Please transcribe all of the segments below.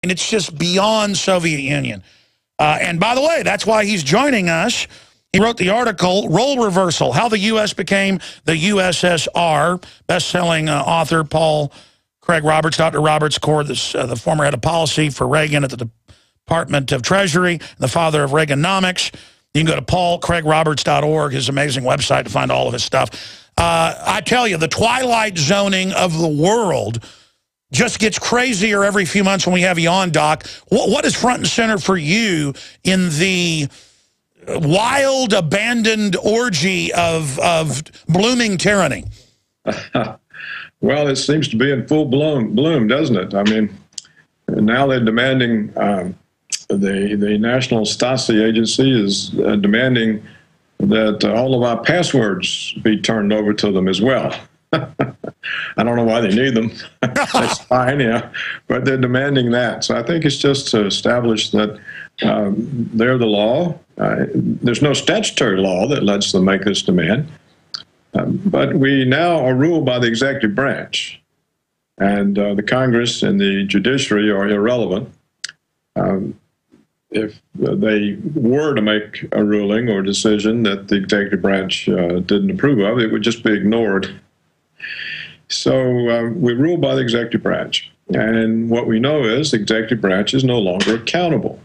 And it's just beyond Soviet Union. And by the way, that's why he's joining us. He wrote the article, Role Reversal, How the U.S. Became the USSR, best-selling author Craig Roberts, Dr. Roberts, the former head of policy for Reagan at the Department of Treasury, the father of Reaganomics. You can go to paulcraigroberts.org, his amazing website, to find all of his stuff. I tell you, the twilight zoning of the world just gets crazier every few months when we have you on, Doc. What is front and center for you in the wild, abandoned orgy of blooming tyranny? Well, it seems to be in full bloom, doesn't it? I mean, now they're demanding, the National Stasi Agency is demanding that all of our passwords be turned over to them as well. I don't know why they need them. That's fine, yeah. But they're demanding that. So I think it's just to establish that they're the law. There's no statutory law that lets them make this demand. But we now are ruled by the executive branch. And the Congress and the judiciary are irrelevant. If they were to make a ruling or decision that the executive branch didn't approve of, it would just be ignored. So we're ruled by the executive branch. And what we know is the executive branch is no longer accountable.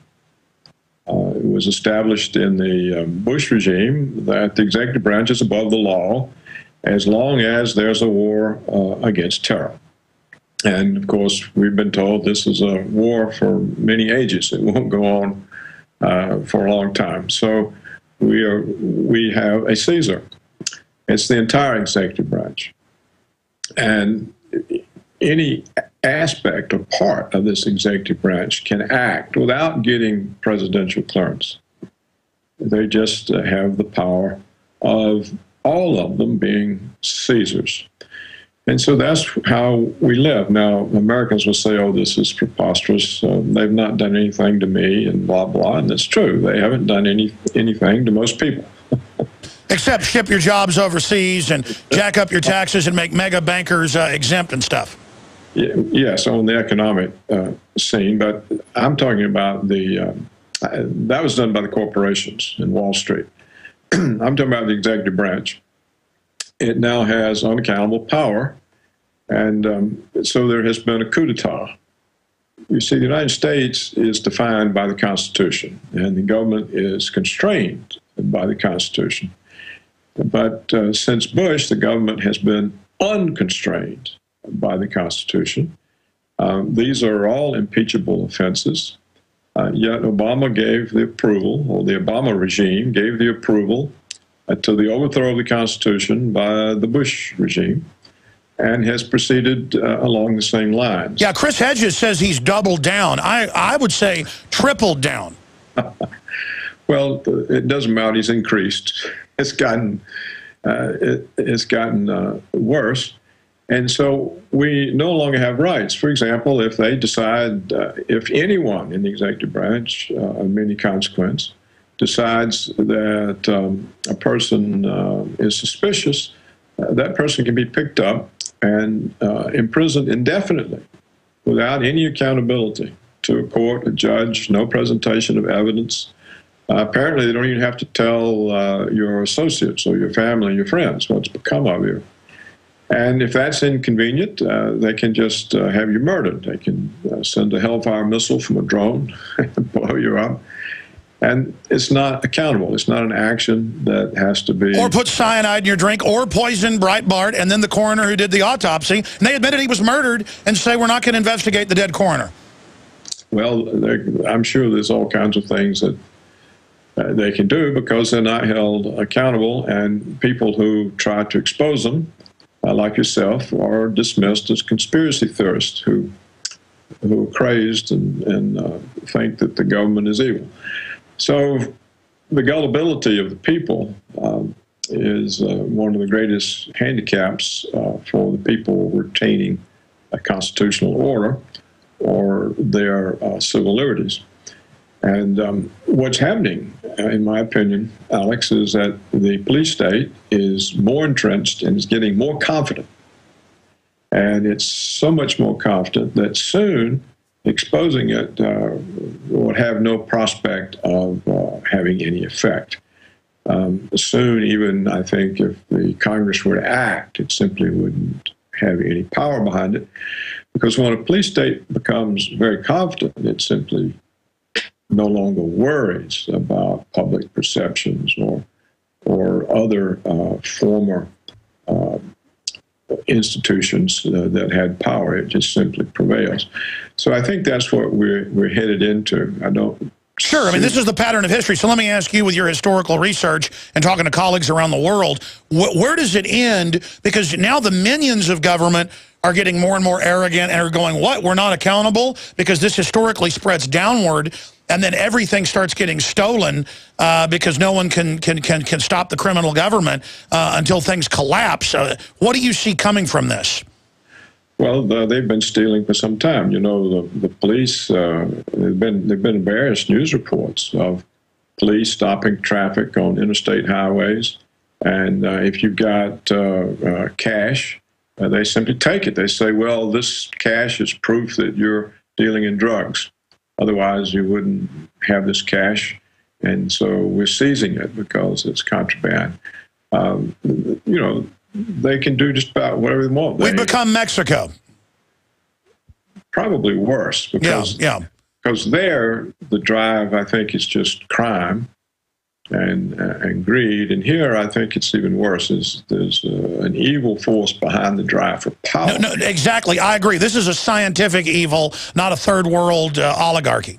It was established in the Bush regime that the executive branch is above the law as long as there's a war against terror. And, of course, we've been told this is a war for many ages. It won't go on for a long time. So we have a Caesar. It's the entire executive branch. And any aspect or part of this executive branch can act without getting presidential clearance. They just have the power of all of them being Caesars. And so that's how we live. Now, Americans will say, oh, this is preposterous. They've not done anything to me and blah, blah. And that's true. They haven't done anything to most people. Except ship your jobs overseas and jack up your taxes and make mega bankers exempt and stuff. Yes, on the economic scene. But I'm talking about that was done by the corporations in Wall Street. I'm talking about the executive branch. It now has unaccountable power, and so there has been a coup d'etat. You see, the United States is defined by the Constitution, and the government is constrained by the Constitution. But since Bush, the government has been unconstrained by the Constitution. These are all impeachable offenses, yet Obama gave the approval, or the Obama regime gave the approval to the overthrow of the Constitution by the Bush regime, and has proceeded along the same lines. Yeah, Chris Hedges says he's doubled down. I would say tripled down. Well, it doesn't matter. He's increased. It's gotten worse. And so we no longer have rights. For example, if they decide, if anyone in the executive branch of any consequence decides that a person is suspicious, that person can be picked up and imprisoned indefinitely without any accountability to a court, a judge, no presentation of evidence. Apparently, they don't even have to tell your associates or your family, your friends, what's become of you. And if that's inconvenient, they can just have you murdered. They can send a Hellfire missile from a drone and blow you up. And it's not accountable. It's not an action that has to be... Or put cyanide in your drink, or poison Breitbart, and then the coroner who did the autopsy, and they admitted he was murdered, and say, we're not going to investigate the dead coroner. Well, I'm sure there's all kinds of things that they can do because they're not held accountable, and people who try to expose them, like yourself, are dismissed as conspiracy theorists who are crazed and think that the government is evil. So the gullibility of the people is one of the greatest handicaps for the people retaining a constitutional order or their civil liberties. And what's happening, in my opinion, Alex, is that the police state is more entrenched and is getting more confident. And it's so much more confident that soon exposing it would have no prospect of having any effect. Soon, even I think if the Congress were to act, it simply wouldn't have any power behind it, because when a police state becomes very confident, it simply no longer worries about public perceptions or other former institutions that had power. It just simply prevails. So I think that's what we're headed into. I don't. Sure. I mean, this is the pattern of history. So let me ask you, with your historical research and talking to colleagues around the world, where does it end? Because now the minions of government are getting more and more arrogant and are going, what? We're not accountable? Because this historically spreads downward, and then everything starts getting stolen because no one can stop the criminal government until things collapse. What do you see coming from this? Well, they've been stealing for some time. You know, the police, there've been various news reports of police stopping traffic on interstate highways. And if you've got cash, they simply take it. They say, well, this cash is proof that you're dealing in drugs. Otherwise, you wouldn't have this cash. And so we're seizing it because it's contraband. You know, they can do just about whatever they want. We've become Mexico. Probably worse, because because there the drive, I think, is just crime and greed, and here I think it's even worse. There's an evil force behind the drive for power. No, exactly. I agree. This is a scientific evil, not a third world oligarchy.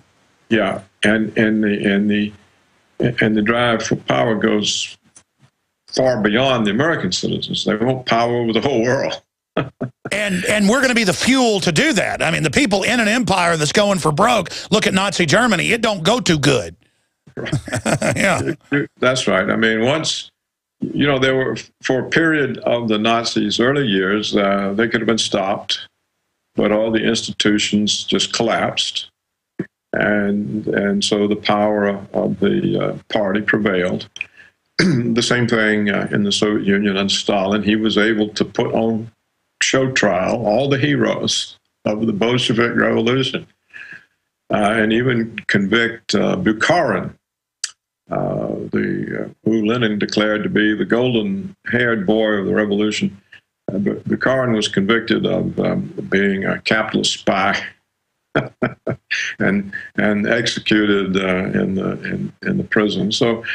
Yeah, and the drive for power goes far beyond the American citizens. They want power over the whole world. and we're going to be the fuel to do that. I mean, the people in an empire that's going for broke, look at Nazi Germany. It don't go too good. Yeah. That's right. I mean, once, you know, there were, for a period of the Nazis' early years, they could have been stopped, but all the institutions just collapsed. And so the power of the party prevailed. The same thing in the Soviet Union under Stalin. He was able to put on show trial all the heroes of the Bolshevik Revolution, and even convict Bukharin, who Lenin declared to be the golden-haired boy of the revolution. Bukharin was convicted of being a capitalist spy and executed in the prison. So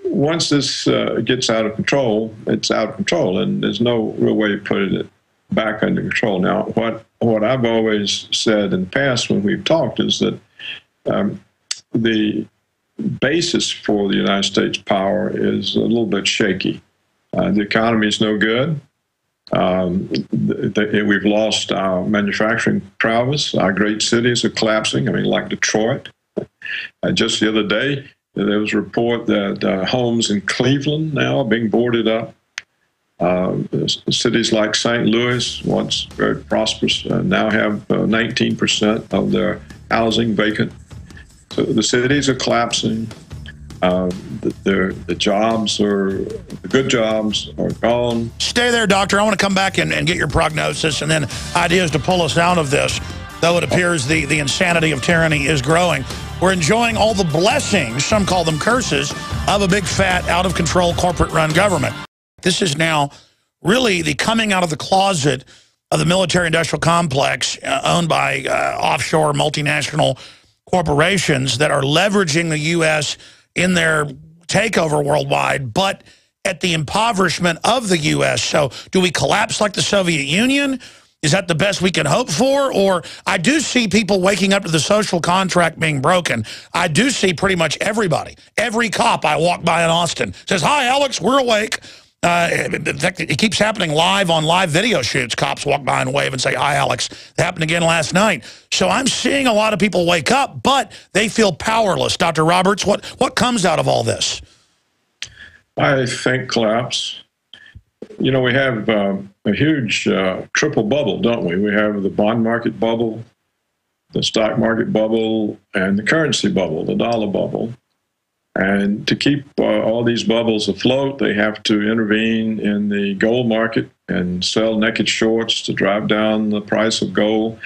once this gets out of control, it's out of control, and there's no real way to put it back under control. Now, what I've always said in the past when we've talked is that the basis for the United States power is a little bit shaky. The economy is no good. We've lost our manufacturing prowess. Our great cities are collapsing. I mean, like Detroit. Just the other day, there was a report that homes in Cleveland now are being boarded up. Cities like St. Louis, once very prosperous, now have 19% of their housing vacant. So the cities are collapsing. The jobs the good jobs are gone. Stay there, doctor. I want to come back and get your prognosis and then ideas to pull us out of this, though it appears the insanity of tyranny is growing. We're enjoying all the blessings, some call them curses, of a big, fat, out-of-control, corporate-run government. This is now really the coming out of the closet of the military-industrial complex owned by offshore multinational corporations that are leveraging the U.S. in their takeover worldwide, but at the impoverishment of the U.S. So do we collapse like the Soviet Union? Is that the best we can hope for? Or I do see people waking up to the social contract being broken. I do see pretty much everybody. Every cop I walk by in Austin says, "Hi, Alex, we're awake." In fact, it keeps happening live on live video shoots. Cops walk by and wave and say, "Hi, Alex." It happened again last night. So I'm seeing a lot of people wake up, but they feel powerless. Dr. Roberts, what comes out of all this? I think collapse. You know, we have a huge triple bubble, don't we? We have the bond market bubble, the stock market bubble, and the currency bubble, the dollar bubble. And to keep all these bubbles afloat, they have to intervene in the gold market and sell naked shorts to drive down the price of gold.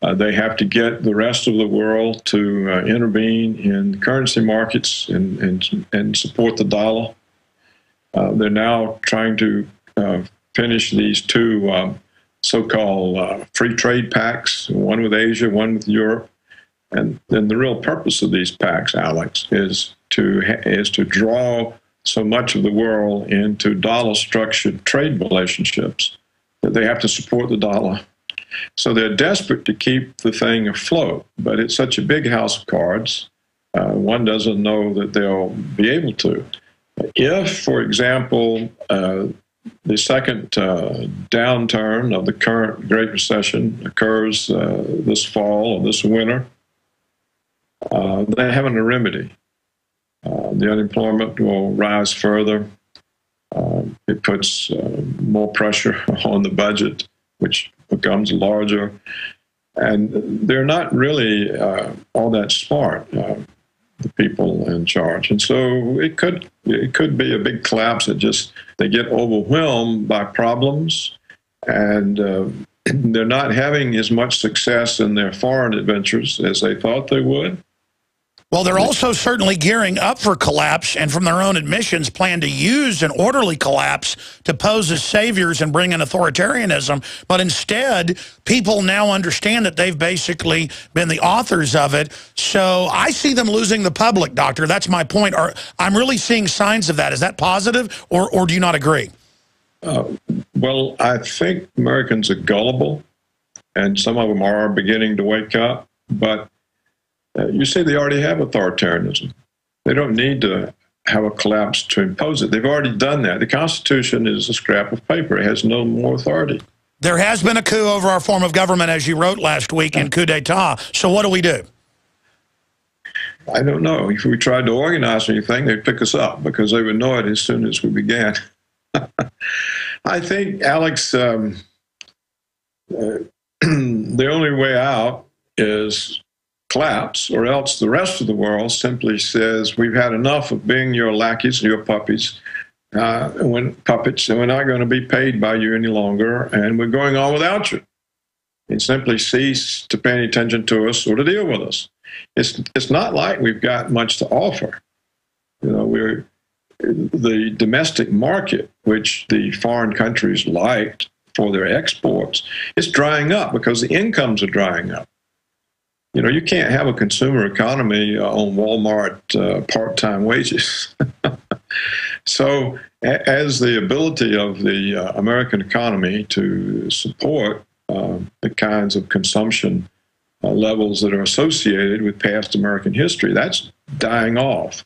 They have to get the rest of the world to intervene in currency markets and support the dollar. They're now trying to finish these two so-called free trade pacts, one with Asia, one with Europe. And then the real purpose of these pacts, Alex, is to draw so much of the world into dollar-structured trade relationships that they have to support the dollar. So they're desperate to keep the thing afloat, but it's such a big house of cards, one doesn't know that they'll be able to. If, for example, the second downturn of the current Great Recession occurs this fall or this winter, they haven't a remedy. The unemployment will rise further. It puts more pressure on the budget, which becomes larger. And they're not really all that smart, the people in charge. And so it could be a big collapse. They get overwhelmed by problems, and they're not having as much success in their foreign adventures as they thought they would. Well, they're also certainly gearing up for collapse, and from their own admissions, plan to use an orderly collapse to pose as saviors and bring in authoritarianism. But instead, people now understand that they've basically been the authors of it. So I see them losing the public, Doctor. That's my point. I'm really seeing signs of that. Is that positive, or do you not agree? Well, I think Americans are gullible, and some of them are beginning to wake up. But you say they already have authoritarianism. They don't need to have a collapse to impose it. They've already done that. The Constitution is a scrap of paper. It has no more authority. There has been a coup over our form of government, as you wrote last week, in coup d'etat. So what do we do? I don't know. If we tried to organize anything, they'd pick us up because they would know it as soon as we began. I think, Alex, the only way out is collapse, or else the rest of the world simply says, we've had enough of being your lackeys, your puppies, and we're not going to be paid by you any longer, and we're going on without you. And simply cease to pay any attention to us or to deal with us. It's not like we've got much to offer. You know, the domestic market, which the foreign countries liked for their exports, is drying up because the incomes are drying up. You know, you can't have a consumer economy on Walmart part-time wages. So as the ability of the American economy to support the kinds of consumption levels that are associated with past American history, that's dying off.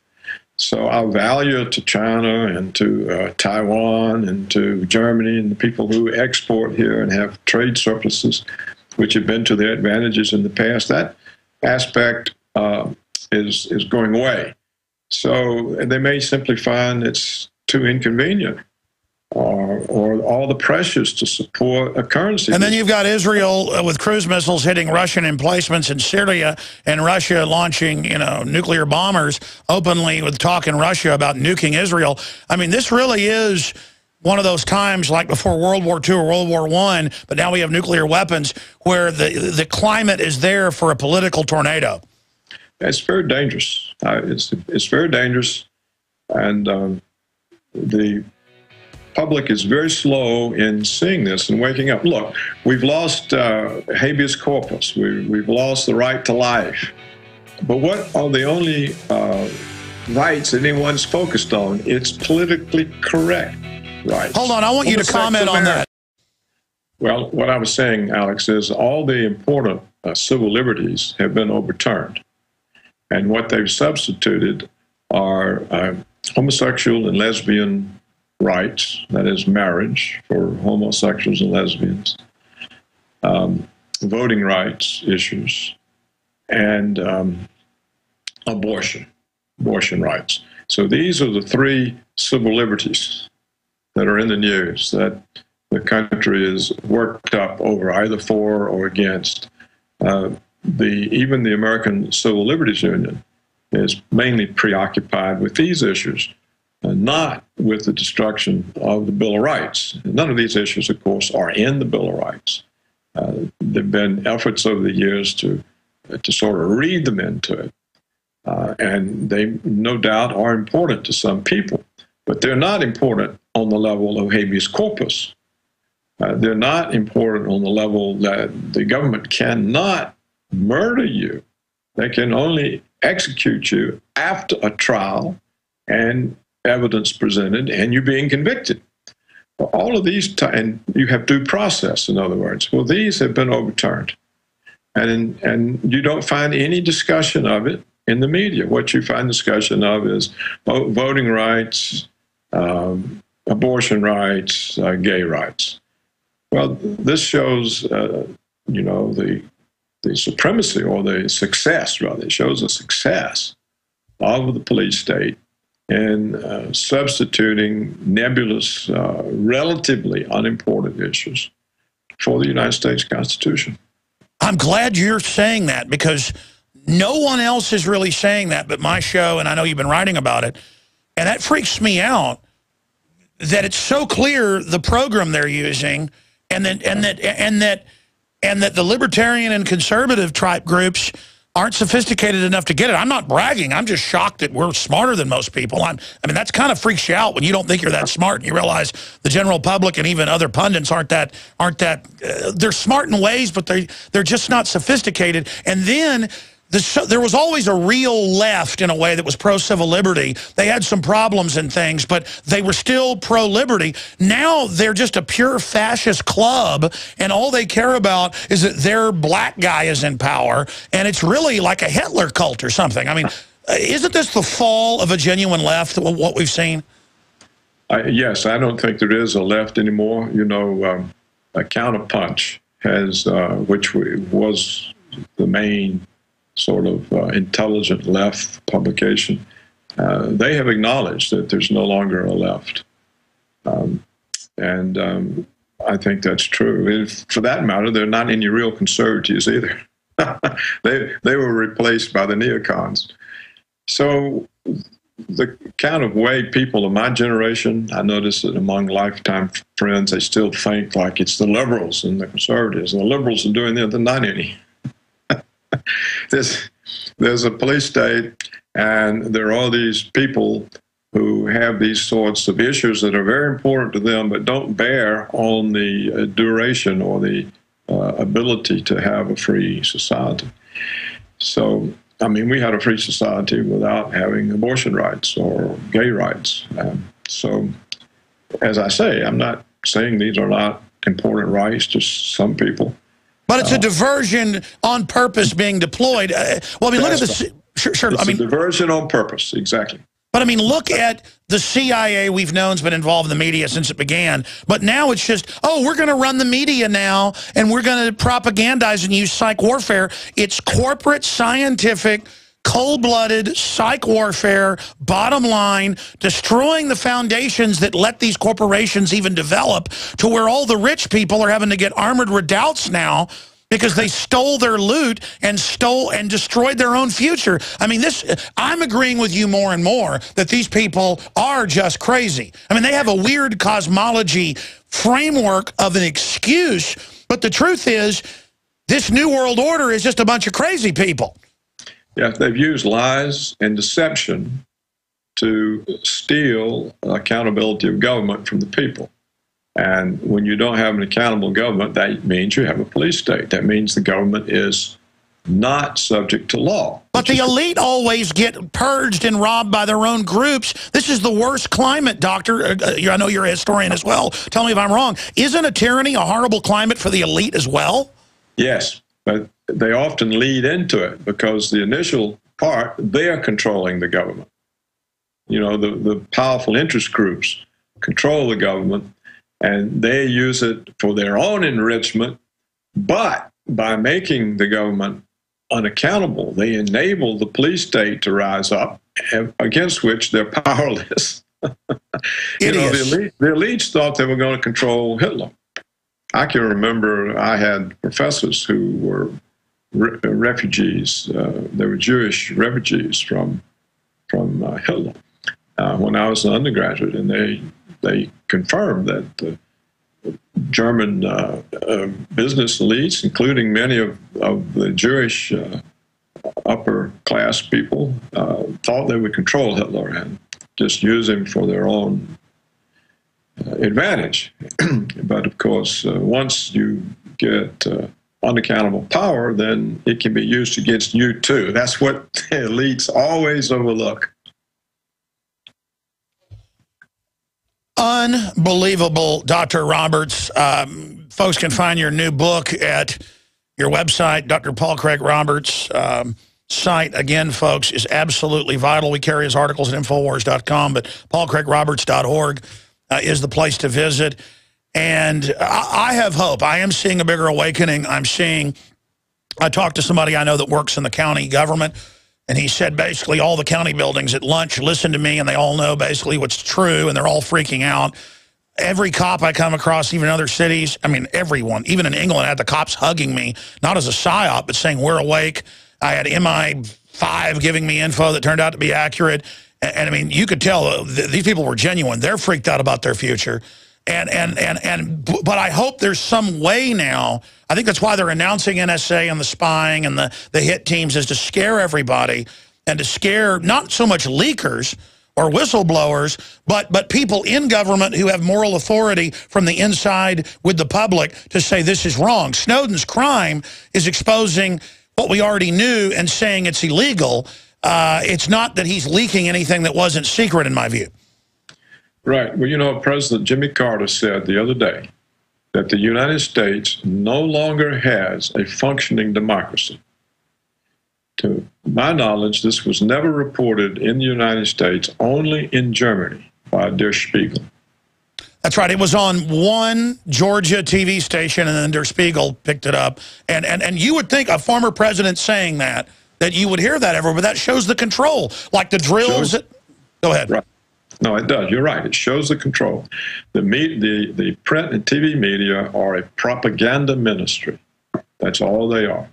So our value to China and to Taiwan and to Germany and the people who export here and have trade surpluses, which have been to their advantages in the past, that aspect is going away. So they may simply find it's too inconvenient, or all the pressures to support a currency. And then you've got Israel with cruise missiles hitting Russian emplacements in Syria, and Russia launching, you know, nuclear bombers openly with talk in Russia about nuking Israel. I mean, this really is one of those times like before World War II or World War I, but now we have nuclear weapons where the climate is there for a political tornado. It's very dangerous. It's very dangerous, and the public is very slow in seeing this and waking up. Look, we've lost habeas corpus. We've lost the right to life. But what are the only rights that anyone's focused on? It's politically correct rights. Hold on, I want you to comment on that. Well, what I was saying, Alex, is all the important civil liberties have been overturned. And what they've substituted are homosexual and lesbian rights, that is marriage for homosexuals and lesbians, voting rights issues, and abortion rights. So these are the three civil liberties that are in the news that the country is worked up over, either for or against. Even the American Civil Liberties Union is mainly preoccupied with these issues, not with the destruction of the Bill of Rights. None of these issues, of course, are in the Bill of Rights. There have been efforts over the years to sort of read them into it. And they no doubt are important to some people, but they're not important on the level of habeas corpus. They're not important on the level that the government cannot murder you. They can only execute you after a trial and evidence presented and you being convicted. Well, all of these, and you have due process, in other words. Well, these have been overturned. And you don't find any discussion of it in the media. What you find discussion of is voting rights, abortion rights, gay rights. Well, this shows, the supremacy or the success, rather. It shows the success of the police state in substituting nebulous, relatively unimportant issues for the United States Constitution. I'm glad you're saying that, because no one else is really saying that but my show, and I know you've been writing about it. And that freaks me out, that it's so clear the program they're using, and that the libertarian and conservative type groups aren't sophisticated enough to get it. I'm not bragging. I'm just shocked that we're smarter than most people. I mean, that's kind of freaks you out when you don't think you're that smart and you realize the general public and even other pundits aren't that. They're smart in ways, but they're just not sophisticated. And then there was always a real left in a way that was pro-civil liberty. They had some problems and things, but they were still pro-liberty. Now they're just a pure fascist club, and all they care about is that their black guy is in power, and it's really like a Hitler cult or something. I mean, isn't this the fall of a genuine left, what we've seen? Yes, I don't think there is a left anymore. You know, a Counterpunch has, which was the main sort of intelligent left publication, they have acknowledged that there's no longer a left. And I think that's true. And for that matter, there are not any real conservatives either. They were replaced by the neocons. So the kind of way people of my generation, I notice that among lifetime friends, they still think like it's the liberals and the conservatives. And the liberals are doing it, they're not any. There's a police state, and there are all these people who have these sorts of issues that are very important to them, but don't bear on the duration or the ability to have a free society. So, I mean, we had a free society without having abortion rights or gay rights. So, as I say, I'm not saying these are not important rights to some people. But it's a diversion on purpose being deployed. Well, I mean, look at this. Sure. It's a diversion on purpose, exactly. But I mean, look at the CIA we've known has been involved in the media since it began. But now it's just, oh, we're going to run the media now, and we're going to propagandize and use psych warfare. It's corporate, scientific, cold-blooded psych warfare, bottom line, destroying the foundations that let these corporations even develop, to where all the rich people are having to get armored redoubts now because they stole their loot and destroyed their own future. I mean, I'm agreeing with you more and more that these people are just crazy. I mean, they have a weird cosmology framework of an excuse, but the truth is this New World Order is just a bunch of crazy people. Yeah, they've used lies and deception to steal accountability of government from the people. And when you don't have an accountable government, that means you have a police state. That means the government is not subject to law. But the elite always get purged and robbed by their own groups. This is the worst climate, Doctor. I know you're a historian as well. Tell me if I'm wrong. Isn't a tyranny a horrible climate for the elite as well? Yes, but they often lead into it because the initial part, they're controlling the government. You know, the powerful interest groups control the government, and they use it for their own enrichment. But by making the government unaccountable, they enable the police state to rise up, against which they're powerless. The elites thought they were going to control Hitler. I can remember I had professors who were refugees. They were Jewish refugees from Hitler when I was an undergraduate, and they confirmed that German business elites, including many of the Jewish upper class people, thought they would control Hitler and just use him for their own advantage. But of course, once you get unaccountable power, then it can be used against you too. That's what the elites always overlook. Unbelievable, Dr. Roberts. Folks can find your new book at your website, Dr. Paul Craig Roberts' site. Again, folks, is absolutely vital. We carry his articles at Infowars.com, but paulcraigroberts.org is the place to visit. And I have hope. I am seeing a bigger awakening. I talked to somebody I know that works in the county government, and he said basically all the county buildings at lunch listen to me, and they all know basically what's true, and they're all freaking out. Every cop I come across, even in other cities, I mean, everyone, even in England, I had the cops hugging me, not as a psyop, but saying we're awake. I had MI5 giving me info that turned out to be accurate. And I mean, you could tell these people were genuine. They're freaked out about their future. But I hope there's some way now. I think that's why they're announcing NSA and the spying and the hit teams, is to scare everybody and to scare not so much leakers or whistleblowers, but people in government who have moral authority from the inside with the public to say this is wrong. Snowden's crime is exposing what we already knew and saying it's illegal. It's not that he's leaking anything that wasn't secret, in my view. Right. Well, you know, President Jimmy Carter said the other day that the United States no longer has a functioning democracy. To my knowledge, this was never reported in the United States, only in Germany by Der Spiegel. That's right. It was on one Georgia TV station, and then Der Spiegel picked it up. And you would think a former president saying that you would hear that everywhere, but that shows the control. Like the drills. Go ahead. Right. No, it does. You're right. It shows the control. The print and TV media are a propaganda ministry. That's all they are.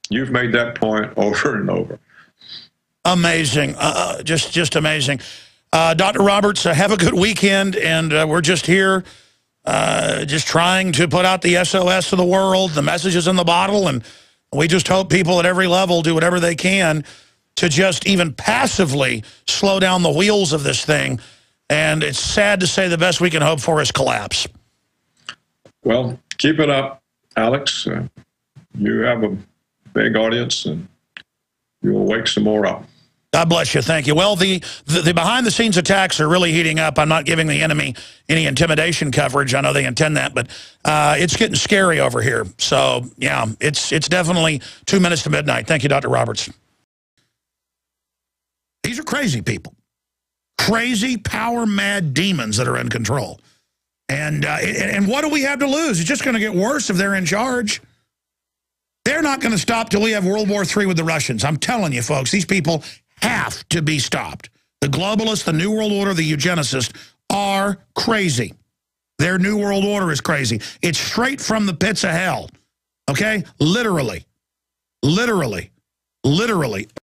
You've made that point over and over. Amazing. Just amazing. Dr. Roberts, have a good weekend, and we're just here just trying to put out the SOS to the world, the messages in the bottle, and we just hope people at every level do whatever they can to just even passively slow down the wheels of this thing. And it's sad to say the best we can hope for is collapse. Well, keep it up, Alex. You have a big audience, and you will wake some more up. God bless you. Thank you. Well, the behind-the-scenes attacks are really heating up. I'm not giving the enemy any intimidation coverage. I know they intend that, but it's getting scary over here. So, yeah, it's definitely 2 minutes to midnight. Thank you, Dr. Roberts. These are crazy people. Crazy, power-mad demons that are in control. And what do we have to lose? It's just going to get worse if they're in charge. They're not going to stop till we have World War III with the Russians. I'm telling you, folks, these people have to be stopped. The globalists, the New World Order, the eugenicists are crazy. Their New World Order is crazy. It's straight from the pits of hell. Okay? Literally. Literally. Literally.